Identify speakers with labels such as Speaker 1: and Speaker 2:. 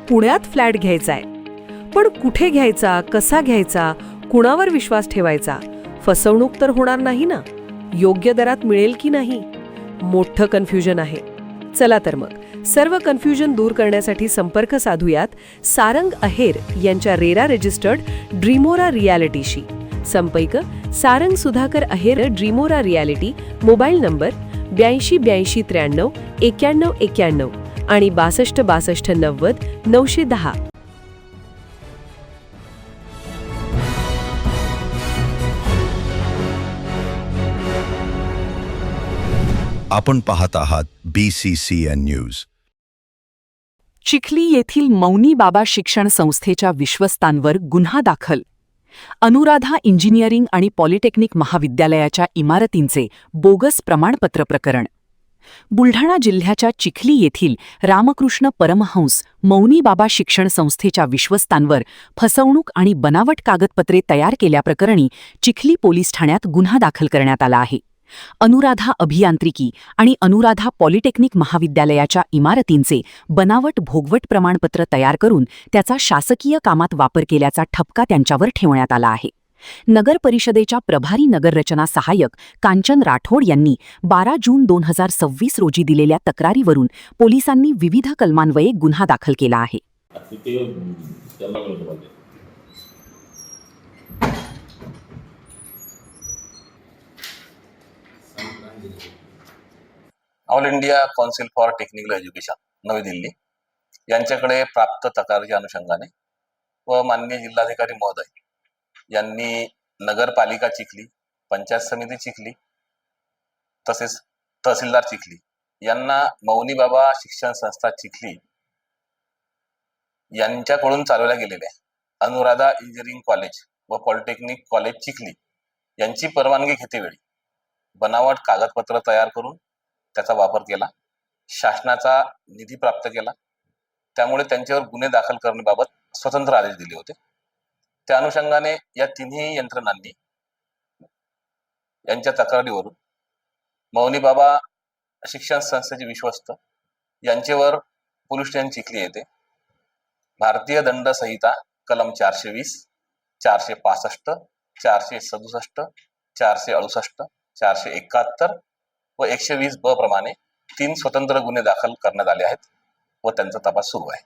Speaker 1: पुण्यात फ्लॅट घ्यायचा आहे. पण कुठे घ्यायचा, कसा घ्यायचा, कुणावर विश्वास ठेवायचा? फसवणूक तर होणार नाही ना? योग्य दरात मिळेल की नाही? मोठं कन्फ्युजन आहे. चला तर मग सर्व कन्फ्युजन दूर करण्यासाठी संपर्क साधूयात सारंग अहेर यांच्या रेरा रजिस्टर्ड ड्रीमोरा रियालिटीशी. संपर्क सारंग सुधाकर अहेर, ड्रीमोरा रियालिटी. मोबाईल नंबर 82 82 93 91 91 आणि 62 62 90 910.
Speaker 2: आपण पाहत आहात BCCN न्यूज.
Speaker 3: चिखली येथील मौनी बाबा शिक्षण संस्थेच्या विश्वस्तांवर गुन्हा दाखल. अनुराधा इंजिनिअरिंग आणि पॉलिटेक्निक महाविद्यालयाच्या इमारतींचे बोगस प्रमाणपत्र प्रकरण. बुलढाणा जिल्ह्याच्या चिखली येथील रामकृष्ण परमहंस मौनी बाबा शिक्षण संस्थेच्या विश्वस्तांवर फसवणूक आणि बनावट कागदपत्रे तयार केल्याप्रकरणी चिखली पोलीस ठाण्यात गुन्हा दाखल करण्यात आला आहे. अनुराधा अभियांत्रिकी आणि अनुराधा पॉलिटेक्निक महाविद्यालयाच्या इमारतींचे बनावट भोगवट प्रमाणपत्र तयार करून त्याचा शासकीय कामात वापर केल्याचा ठपका त्यांच्यावर ठेवण्यात आला आहे. नगर परिषदेच्या प्रभारी नगररचना सहाय्यक कांचन राठोड यांनी 12 जून 2026 रोजी दिलेल्या तक्रारीवरून पोलिसांनी विविध कलमान्वये गुन्हा दाखल केला आहे.
Speaker 4: All India council for technical education नवी दिल्ली यांच्याकडे प्राप्त तक्रारीच्या अनुषंगाने व माननीय जिल्हाधिकारी महोदय यांनी नगरपालिका चिखली, पंचायत समिती चिखली तसेच तहसीलदार चिखली यांना मौनी बाबा शिक्षण संस्था चिखली यांच्याकडून चालवल्या गेलेल्या अनुराधा इंजिनिअरिंग कॉलेज व पॉलिटेक्निक कॉलेज चिखली यांची परवानगी घेतेवेळी बनावट कागदपत्र तयार करून त्याचा वापर केला, शासनाचा निधी प्राप्त केला. त्यामुळे त्यांच्यावर गुन्हे दाखल करण्याबाबत स्वतंत्र आदेश दिले होते. त्या अनुषंगाने या तिन्ही यंत्रणांनी यांच्या तक्रारीवरून मौनी बाबा शिक्षण संस्थेचे विश्वस्त यांच्यावर पोलीस स्टेशन चिखली येथे भारतीय दंड संहिता कलम 420, 465, 467, 468, 471 व 120 ब प्रमाणे 3 स्वतंत्र गुन्हे दाखल करण्यात आले आहेत व त्यांचा तपास सुरू आहे.